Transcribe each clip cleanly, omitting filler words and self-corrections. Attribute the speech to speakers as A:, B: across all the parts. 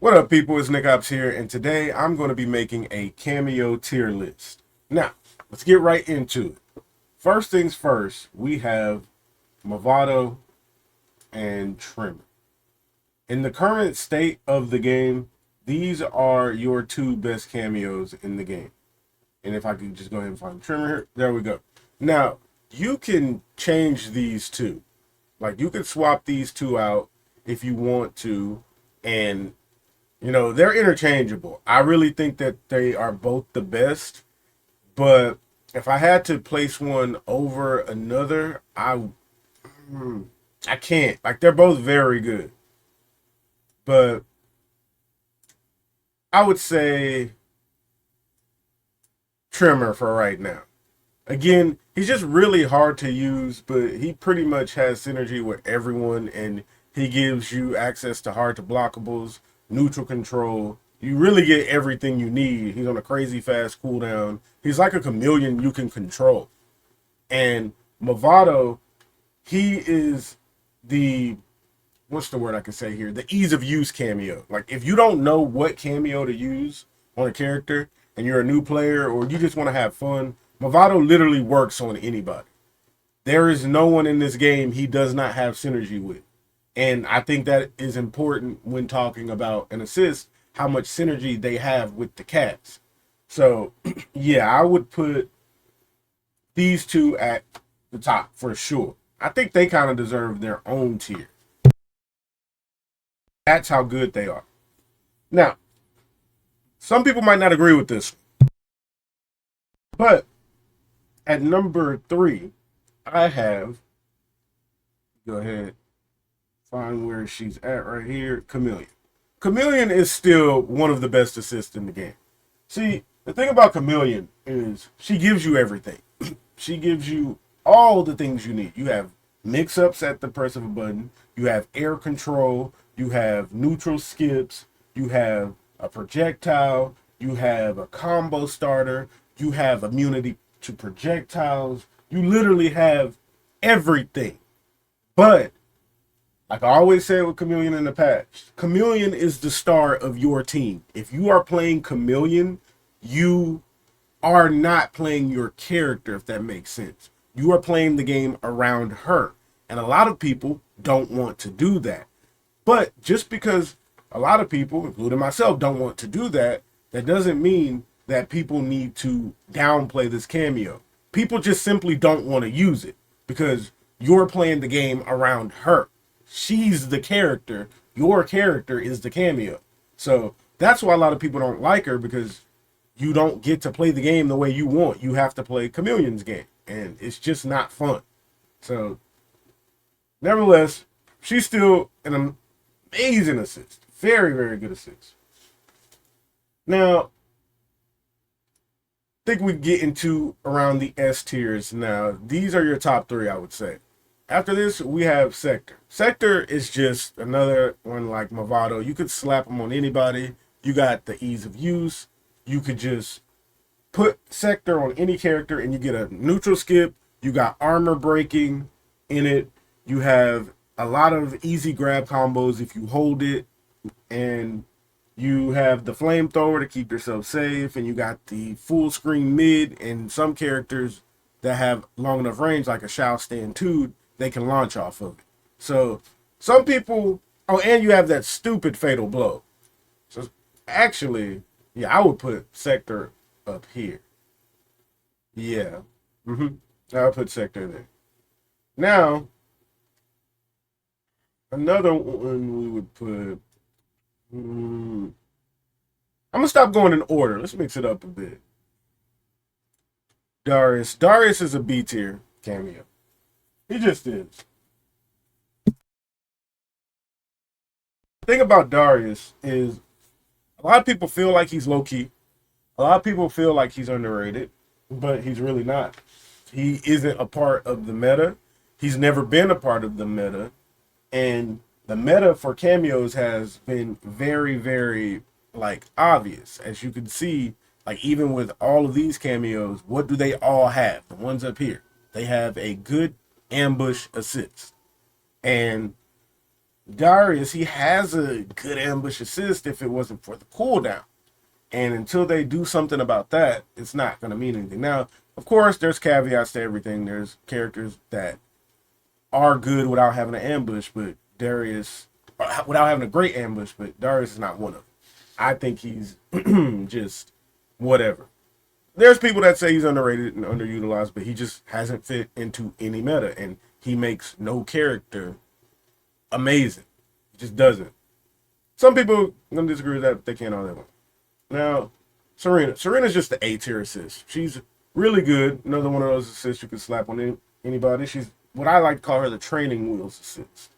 A: What up, people? It's Nickopz here, and today I'm going to be making a cameo tier list. Now, let's get right into it. First things first, we have Mavado and Trimmer. In the current state of the game, these are your two best cameos in the game. And if I could just go ahead and find Trimmer here, there we go. Now, you can change these two. Like, you can swap these two out if you want to, and they're interchangeable. I really think that they are both the best, but if I had to place one over another, I can't. Like, they're both very good, but I would say Trimmer for right now. Again, he's just really hard to use, but he pretty much has synergy with everyone, and he gives you access to hard to blockables, neutral control. You really get everything you need. He's on a crazy fast cooldown. He's like a chameleon you can control. And Mavado, he is the, what's the word I can say here? The ease of use cameo. Like, if you don't know what cameo to use on a character and you're a new player or you just want to have fun, Mavado literally works on anybody. There is no one in this game he does not have synergy with. And I think that is important when talking about an assist, how much synergy they have with the cats. So, yeah, I would put these two at the top for sure. I think they kind of deserve their own tier. That's how good they are. Now, some people might not agree with this, but at number 3, I have, go ahead, find where she's at right here, Chameleon. Chameleon is still one of the best assists in the game. See, the thing about Chameleon is she gives you everything. She gives you all the things you need. You have mix-ups at the press of a button. You have air control. You have neutral skips. You have a projectile. You have a combo starter. You have immunity to projectiles. You literally have everything. But like I always said with Chameleon in the past, Chameleon is the star of your team. If you are playing Chameleon, you are not playing your character, if that makes sense. You are playing the game around her. And a lot of people don't want to do that. But just because a lot of people, including myself, don't want to do that, that doesn't mean that people need to downplay this cameo. People just simply don't want to use it because you're playing the game around her. She's the character. Your character is the cameo. So that's why a lot of people don't like her, because you don't get to play the game the way you want. You have to play Chameleon's game, and it's just not fun. So nevertheless, she's still an amazing assist. Very, very good assist. Now, I think we get into around the S tiers now. These are your top 3, I would say. After this, we have Sector. Sector is just another one like Mavado. You could slap him on anybody. You got the ease of use. You could just put Sector on any character and you get a neutral skip. You got armor breaking in it. You have a lot of easy grab combos if you hold it. And you have the flamethrower to keep yourself safe. And you got the full screen mid, and some characters that have long enough range, like a Shao Stand 2, they can launch off of it. So some people, oh, and you have that stupid fatal blow. So actually, yeah, I would put Sector up here. Yeah. I would put Sector there. Now, another one we would put, I'm going to stop going in order. Let's mix it up a bit. Darius. Darius is a B tier cameo. He just is. The thing about Darius is a lot of people feel like he's low-key. A lot of people feel like he's underrated, but he's really not. He isn't a part of the meta. He's never been a part of the meta. And the meta for cameos has been very, very, like, obvious. As you can see, like, even with all of these cameos, what do they all have? The ones up here. They have a good ambush assist. And Darius, he has a good ambush assist if it wasn't for the cooldown. And until they do something about that, it's not going to mean anything. Now, of course, there's caveats to everything. There's characters that are good without having an ambush, but Darius, without having a great ambush, but Darius is not one of them. I think he's just whatever. There's people that say he's underrated and underutilized, but he just hasn't fit into any meta, and he makes no character amazing. He just doesn't. Some people are gonna disagree with that. They can't all that one. Now, Serena. Serena's just the A tier assist. She's really good. Another one of those assists you can slap on anybody. She's what I like to call her the training wheels assist.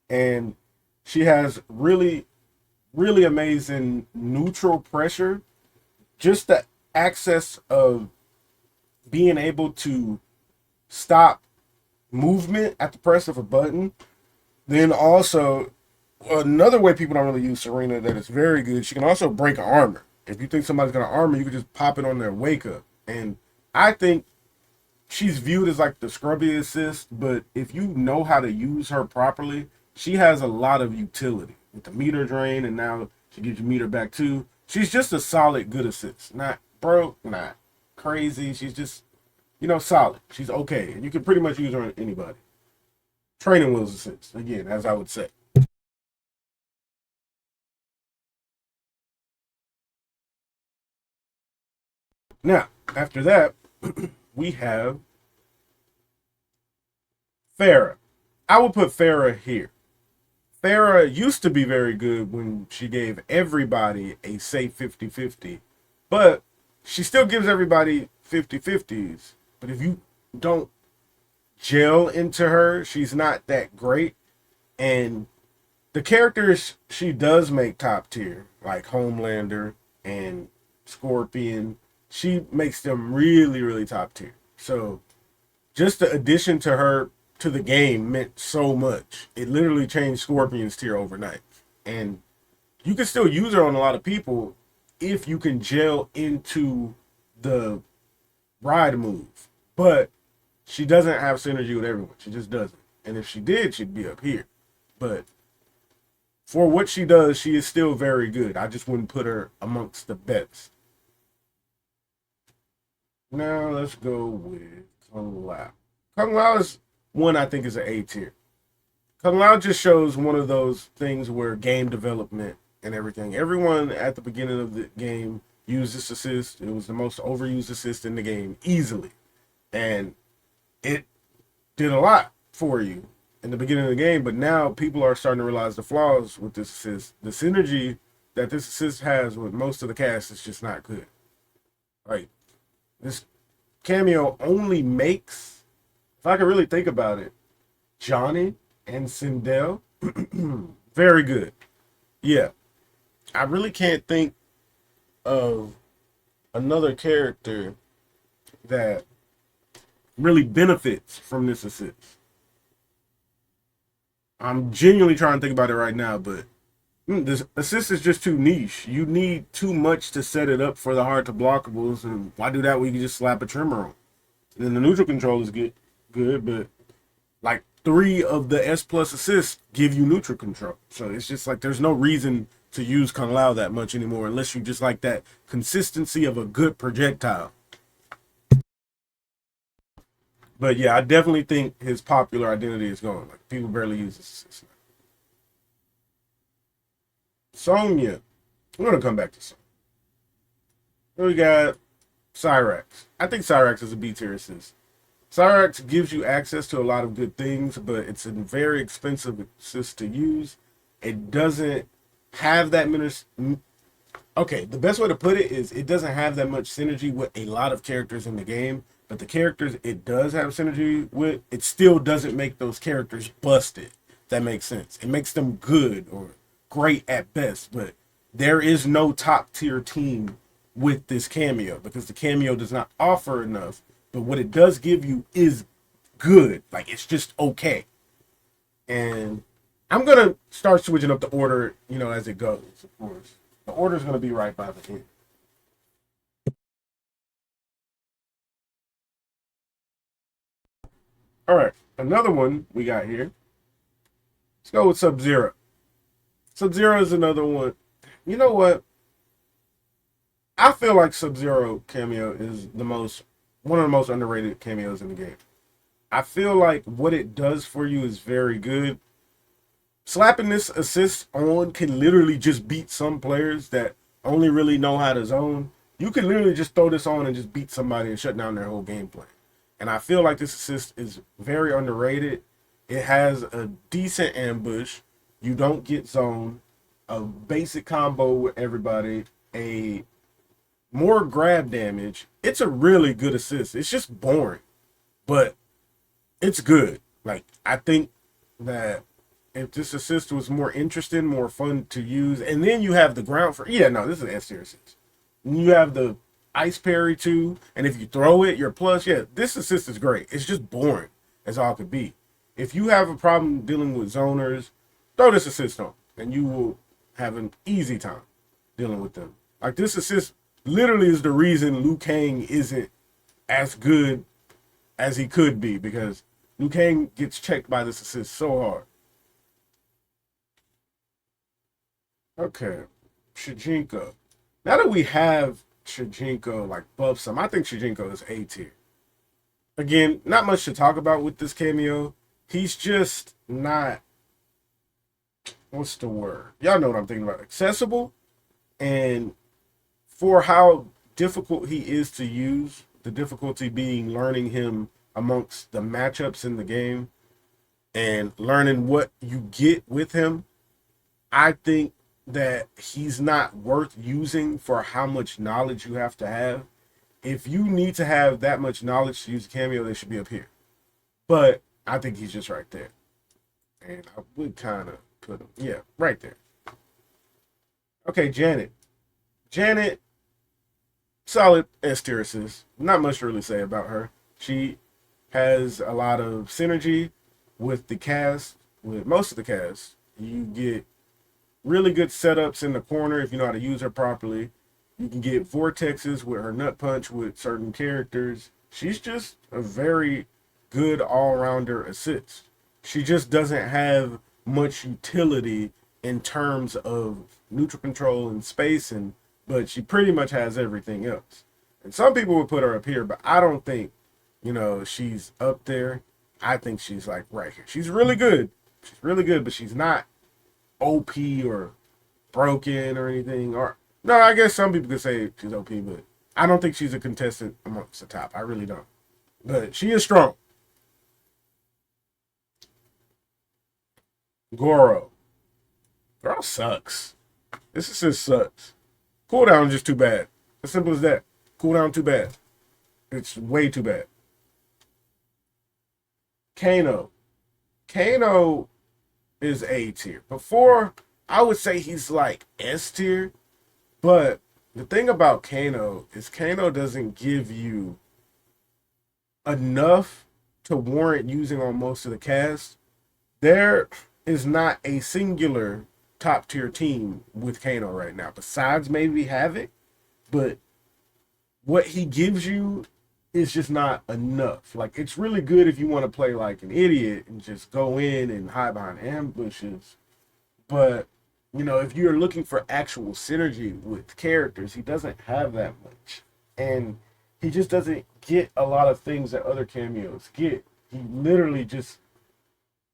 A: And she has really, really amazing neutral pressure. Just the access of being able to stop movement at the press of a button. Then also, another way people don't really use Serena that is very good, she can also break armor. If you think somebody's going to armor, you can just pop it on their wake up. And I think she's viewed as like the scrubby assist, but if you know how to use her properly, she has a lot of utility with the meter drain, and now she gives you meter back too. She's just a solid good assist. Not broke, not crazy. She's just, solid. She's okay. And you can pretty much use her on anybody. Training wheels assist, again, as I would say. Now, after that, we have Farah. I would put Farah here. Farah used to be very good when she gave everybody a safe 50-50, but she still gives everybody 50-50s. But if you don't gel into her, she's not that great. And the characters she does make top tier, like Homelander and Scorpion, she makes them really, really top tier. So just the addition to her to the game meant so much. It literally changed Scorpion's tier overnight. And you can still use her on a lot of people if you can gel into the ride move. But she doesn't have synergy with everyone. She just doesn't. And if she did, she'd be up here. But for what she does, she is still very good. I just wouldn't put her amongst the best. Now let's go with Kung Lao. Kung Lao is one I think is an A tier. Kung Lao just shows one of those things where game development and everything. Everyone at the beginning of the game used this assist. It was the most overused assist in the game, easily. And it did a lot for you in the beginning of the game, but now people are starting to realize the flaws with this assist. The synergy that this assist has with most of the cast is just not good. Like, this Kameo only makes, if I can really think about it, Johnny and Sindel very good. Yeah. I really can't think of another character that really benefits from this assist. I'm genuinely trying to think about it right now, but this assist is just too niche. You need too much to set it up for the hard to blockables, and why do that when you can just slap a trimmer on? And then the neutral control is good, but like 3 of the S plus assists give you neutral control. So it's just like there's no reason to use Kung Lao that much anymore unless you just like that consistency of a good projectile. But yeah, I definitely think his popular identity is gone. Like people barely use this assist. Sonya. I'm gonna come back to Sonya. We got Cyrax. I think Cyrax is a B tier assist. Cyrax gives you access to a lot of good things, but it's a very expensive assist to use. It doesn't have that many. Okay, the best way to put it is it doesn't have that much synergy with a lot of characters in the game, but the characters it does have synergy with, it still doesn't make those characters busted. If that makes sense. It makes them good or great at best, but there is no top tier team with this cameo because the cameo does not offer enough, but what it does give you is good. Like it's just okay. And I'm gonna start switching up the order, as it goes, of course. The order's gonna be right by the end. All right, another one we got here Let's go with Sub-Zero. Sub-Zero is another one. You know what? I feel like Sub-Zero cameo is one of the most underrated cameos in the game. I feel like what it does for you is very good. Slapping this assist on can literally just beat some players that only really know how to zone. You can literally just throw this on and just beat somebody and shut down their whole gameplay. And I feel like this assist is very underrated. It has a decent ambush. You don't get zoned. A basic combo with everybody. A more grab damage. It's a really good assist. It's just boring, but it's good. Like, I think that if this assist was more interesting, more fun to use, and then you have the ground for, yeah, no, this is an S tier assist. And you have the ice parry too, and if you throw it, you're plus. Yeah, this assist is great. It's just boring as all could be. If you have a problem dealing with zoners, throw this assist on, and you will have an easy time dealing with them. Like, this assist literally is the reason Liu Kang isn't as good as he could be, because Liu Kang gets checked by this assist so hard. Okay, Shijinko. Now that we have Shijinko like buff some, I think Shijinko is A tier. Again, not much to talk about with this cameo. He's just not, what's the word? Y'all know what I'm thinking about. Accessible, and for how difficult he is to use, the difficulty being learning him amongst the matchups in the game and learning what you get with him, I think that he's not worth using for how much knowledge you have to have. If you need to have that much knowledge to use a cameo, they should be up here. But I think he's just right there. And I would kind of put him, yeah, right there. Okay, Janet. Janet, solid S tier assist. Not much to really say about her. She has a lot of synergy with the cast, with most of the cast. You get really good setups in the corner if you know how to use her properly. You can get vortexes with her nut punch with certain characters. She's just a very good all-rounder assist. She just doesn't have much utility in terms of neutral control and spacing, but she pretty much has everything else. And some people would put her up here, but I don't think, she's up there. I think she's like right here. She's really good. She's really good, but she's not OP or broken or anything. Or no, I guess some people could say she's OP, but I don't think she's a contestant amongst the top. I really don't. But she is strong. Goro. Girl sucks. This assist sucks. Cooldown is just too bad. As simple as that. Cooldown too bad. It's way too bad. Kano. Kano is A tier. Before, I would say he's like S tier. But the thing about Kano is Kano doesn't give you enough to warrant using on most of the cast. There is not a singular top tier team with Kano right now. Besides maybe Havoc. But what he gives you is just not enough. Like, it's really good if you want to play like an idiot and just go in and hide behind ambushes. But, if you're looking for actual synergy with characters, he doesn't have that much. And he just doesn't get a lot of things that other cameos get. He literally just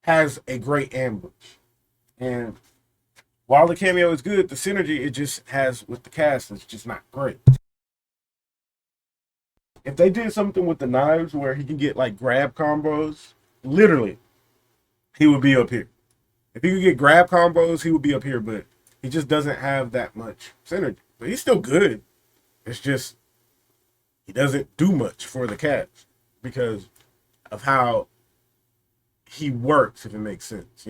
A: has a great ambush. And while the cameo is good, the synergy it just has with the cast is just not great. If they did something with the knives where he can get like grab combos, literally, he would be up here. If he could get grab combos, he would be up here, but he just doesn't have that much synergy. But he's still good. It's just he doesn't do much for the cast because of how he works, if it makes sense.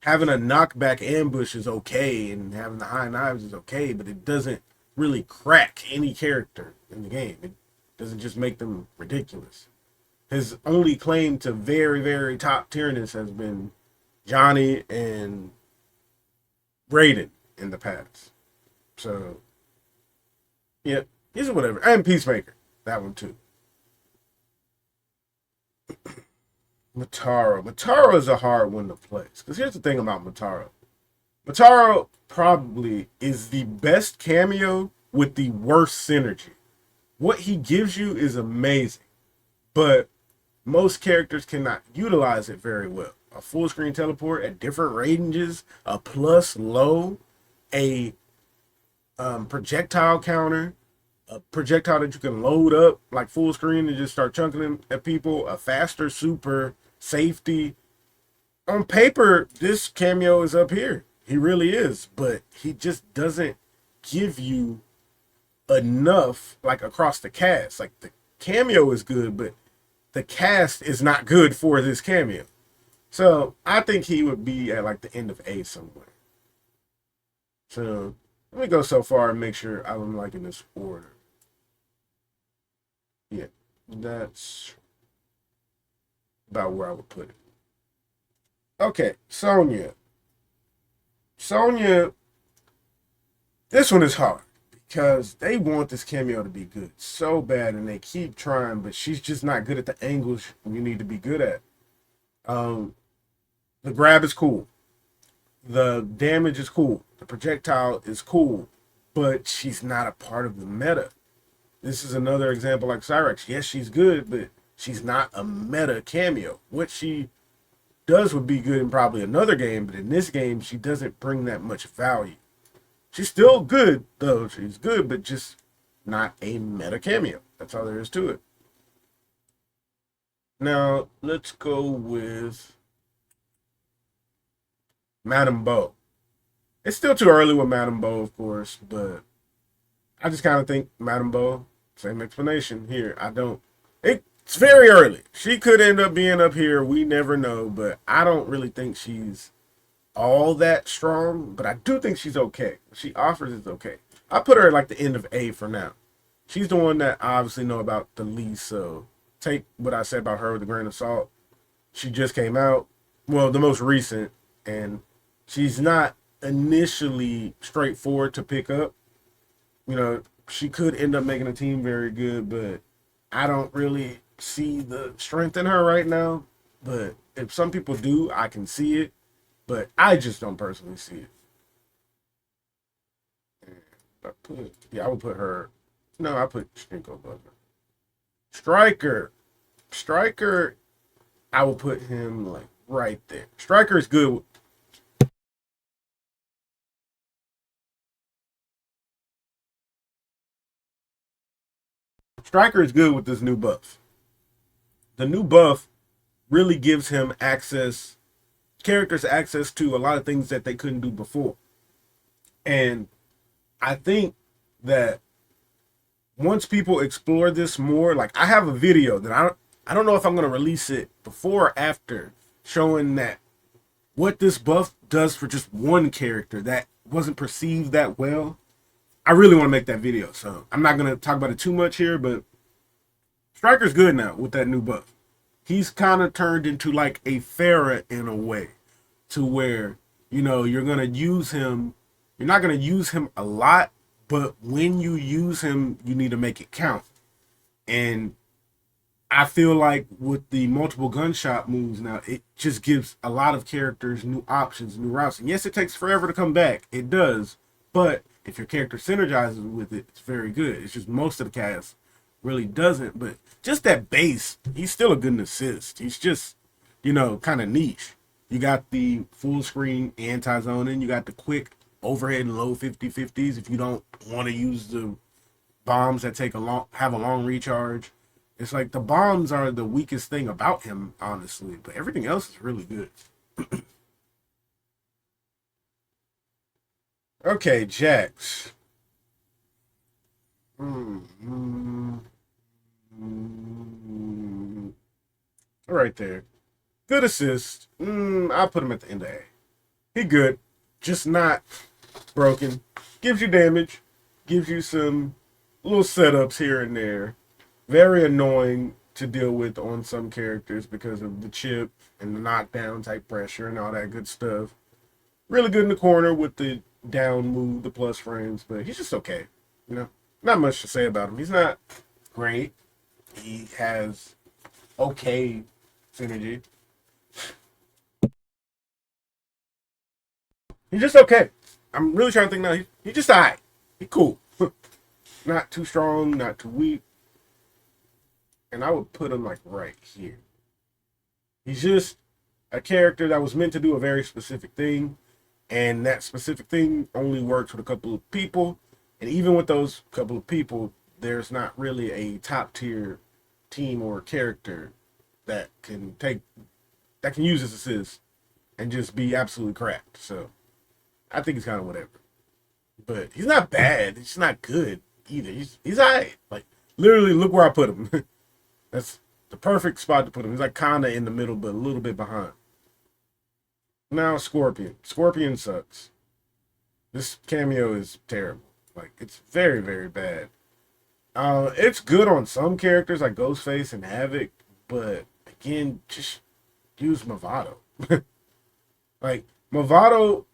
A: Having a knockback ambush is okay, and having the high knives is okay, but it doesn't really crack any character in the game. It doesn't just make them ridiculous. His only claim to very, very top tierness has been Johnny and Raiden in the past. So, yeah, he's whatever. And Peacemaker, that one too. Mataro. Mataro is a hard one to place. Because here's the thing about Mataro. Mataro probably is the best cameo with the worst synergy. What he gives you is amazing, but most characters cannot utilize it very well. A full screen teleport at different ranges, a plus low, a projectile counter, a projectile that you can load up like full screen and just start chunking them at people, a faster super safety. On paper, this cameo is up here. He really is, but he just doesn't give you enough like across the cast. Like the cameo is good, but the cast is not good for this cameo. So I think he would be at like the end of A somewhere. So let me go so far and make sure I'm liking this order. Yeah, that's about where I would put it. Okay, Sonya. Sonya, this one is hard because they want this cameo to be good so bad and they keep trying, but she's just not good at the angles you need to be good at. Um, the grab is cool. The damage is cool. The projectile is cool, but she's not a part of the meta. This is another example like Cyrex. Yes, she's good, but she's not a meta cameo. What she does would be good in probably another game, but in this game, she doesn't bring that much value. She's still good, though. She's good, but just not a meta cameo. That's all there is to it. Now, let's go with Madame Bo. It's still too early with Madame Bo, of course, but I just kind of think Madame Bo, same explanation here. I don't. It's very early. She could end up being up here. We never know, but I don't really think she's all that strong, but I do think she's okay. What she offers is okay. I put her at like the end of A for now. She's the one that I obviously know about the least, so take what I said about her with a grain of salt. She just came out, well, the most recent, and she's not initially straightforward to pick up. You know, she could end up making a team very good, but I don't really see the strength in her right now. But if some people do, I can see it. But I just don't personally see it. I would put her. No, I put Stinko above her. Striker. Striker, I would put him like right there. Striker is good. Striker is good with this new buff. The new buff really gives him characters access to a lot of things that they couldn't do before. And I think that once people explore this more, like I have a video that I don't know if I'm going to release it before or after, showing that what this buff does for just one character that wasn't perceived that well. I really want to make that video, so I'm not going to talk about it too much here, but Striker's good now with that new buff. He's kind of turned into like a Pharah in a way, to where, you know, you're going to use him. You're not going to use him a lot, but when you use him, you need to make it count. And I feel like with the multiple gunshot moves now, it just gives a lot of characters new options, new routes. And yes, it takes forever to come back. It does. But if your character synergizes with it, it's very good. It's just most of the cast really doesn't. But just that base, he's still a good assist. He's just, you know, kind of niche. You got the full screen anti-zoning. You got the quick overhead and low 50-50s if you don't want to use the bombs that have a long recharge. It's like the bombs are the weakest thing about him, honestly, but everything else is really good. Okay, Jax. Right there. Good assist. I'll put him at the end of A. He good. Just not broken. Gives you damage. Gives you some little setups here and there. Very annoying to deal with on some characters because of the chip and the knockdown type pressure and all that good stuff. Really good in the corner with the down move, the plus frames, but he's just okay. You know, not much to say about him. He's not great. He has okay synergy. He's just okay. I'm really trying to think now. He's just alright. He cool. Not too strong, not too weak. And I would put him like right here. He's just a character that was meant to do a very specific thing. And that specific thing only works with a couple of people. And even with those couple of people, there's not really a top tier team or character that can use his assist and just be absolutely crap. So I think he's kind of whatever. But he's not bad. He's not good either. He's alright. Like, literally, look where I put him. That's the perfect spot to put him. He's like kind of in the middle, but a little bit behind. Now, Scorpion. Scorpion sucks. This cameo is terrible. Like, it's very, very bad. It's good on some characters like Ghostface and Havoc, but again, just use Mavado. Like, Mavado,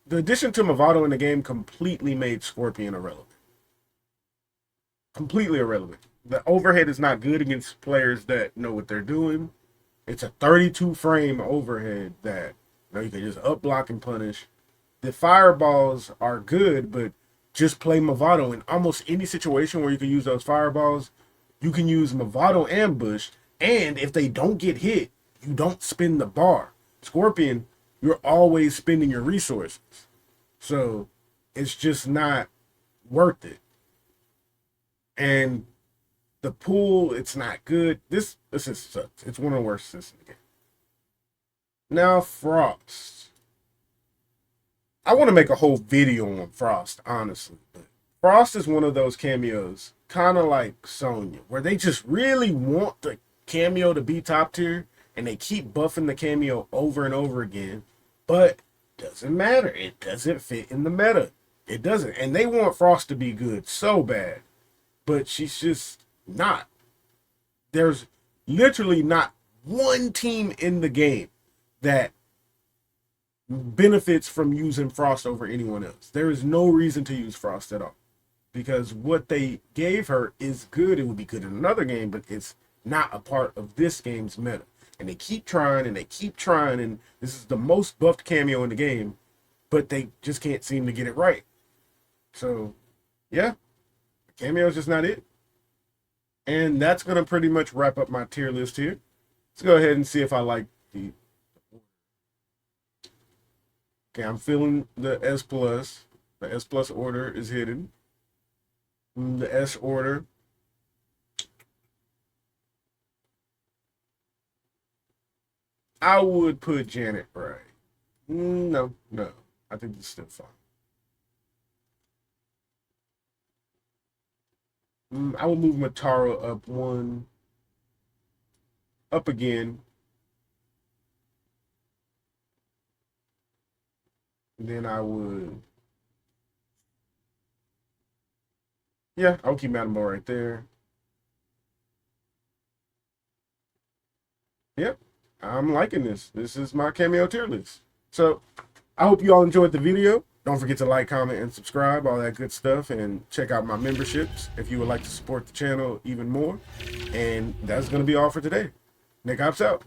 A: the addition to Mavado in the game completely made Scorpion irrelevant. Completely irrelevant. The overhead is not good against players that know what they're doing. It's a 32 frame overhead that you can just up block and punish. The fireballs are good, but just play Mavado in almost any situation where you can use those fireballs. You can use Mavado ambush, and if they don't get hit, you don't spin the bar. Scorpion, you're always spending your resources. So it's just not worth it. And the pool, it's not good. This just sucks. It's one of the worst assists in the game. Now, Frost. I want to make a whole video on Frost, honestly. But Frost is one of those cameos, kind of like Sonya, where they just really want the cameo to be top tier, and they keep buffing the cameo over and over again, but doesn't matter. It doesn't fit in the meta. It doesn't. And they want Frost to be good so bad, but she's just not. There's literally not one team in the game that benefits from using Frost over anyone else. There is no reason to use Frost at all, because what they gave her is good. It would be good in another game, but it's not a part of this game's meta. And they keep trying and they keep trying, and this is the most buffed cameo in the game, but they just can't seem to get it right. So yeah, cameo is just not it. And that's going to pretty much wrap up my tier list here. Let's go ahead and see if I like the... Okay, I'm feeling the S+. The S+ order is hidden. The S order. I would put Janet right. No. I think it's still fine. I will move Mataro up one. Up again. And then I would... Yeah, I'll keep Madame Bo right there. Yep, I'm liking this. This is my cameo tier list. So, I hope you all enjoyed the video. Don't forget to like, comment, and subscribe, all that good stuff, and check out my memberships if you would like to support the channel even more. And that's going to be all for today. Nickopz out.